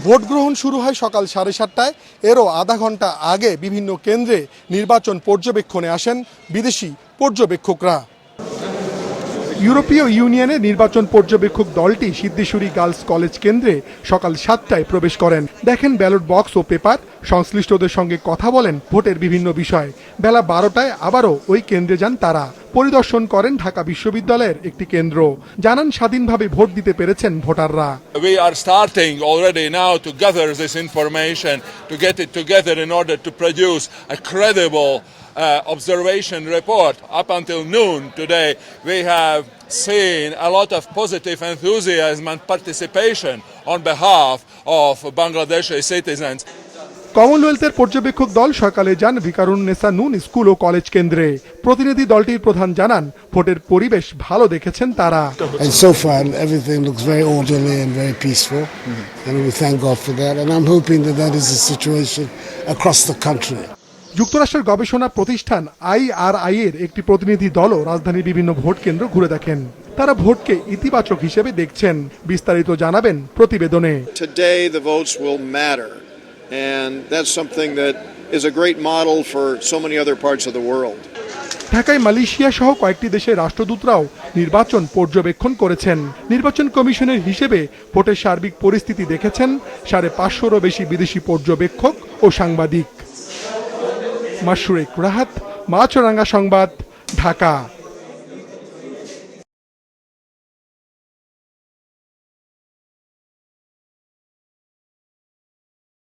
Vote গ্রহণ শুরু হয় সকাল 7:30টায়। এরও আধা ঘন্টা আগে বিভিন্ন কেন্দ্রে নির্বাচন পর্যবেক্ষণে আসেন বিদেশি পর্যবেক্ষকরা। ইউরোপীয় ইউনিয়নের নির্বাচন পর্যবেক্ষক দলটি সিদ্ধেশ্বরী গার্লস কলেজ কেন্দ্রে সকাল 7টায় প্রবেশ করেন। দেখেন ব্যালট বক্স ও পেপার, সংশ্লিষ্টদের সঙ্গে কথা বলেন ভোটের বিভিন্ন বিষয়। বেলা 12টায় আবারও ওই কেন্দ্রে যান তারা। পরিদর্শন করেন ঢাকা বিশ্ববিদ্যালয়ের একটি কেন্দ্র। জানান স্বাধীনভাবে ভোট দিতে পেরেছেন ভোটাররা। We are starting already now to gather this information, to get it together in order to produce a credible observation report. Up until noon today, we have seen a lot of positive enthusiasm and participation on behalf of Bangladeshi citizens. কমনওয়েলথের পর্যবেক্ষক দল সকালে যান ভিকারুন্নেসা নুন school ও college কেন্দ্রে। প্রতিনিধি দলটির প্রধান জানান ভোটের পরিবেশ ভালো দেখেছেন তারা। And so far everything looks very orderly and very peaceful, and we thank God for that, and I'm hoping that that is the situation across the country. যুক্তরাষ্ট্রের গবেষণা প্রতিষ্ঠান IRI এর একটি প্রতিনিধি দলও রাজধানীর বিভিন্ন ভোট কেন্দ্র ঘুরে দেখেন। তারা ভোটকে ইতিবাচক হিসেবে দেখছেন। বিস্তারিত জানাবেন প্রতিবেদনে। Today the votes will matter, and that's something that is a great model for so many other parts of the world. ঢাকায় মালয়েশিয়া সহ কয়েকটি দেশের রাষ্ট্রদূতরাও নির্বাচন পর্যবেক্ষণ করেছেন। নির্বাচন কমিশনের হিসেবে ভোটের সার্বিক পরিস্থিতি দেখেছেন 550-রও বেশি বিদেশি পর্যবেক্ষক ও সাংবাদিক। মাশরুক রাহাত, মাছরাঙ্গা সংবাদ, ঢাকা।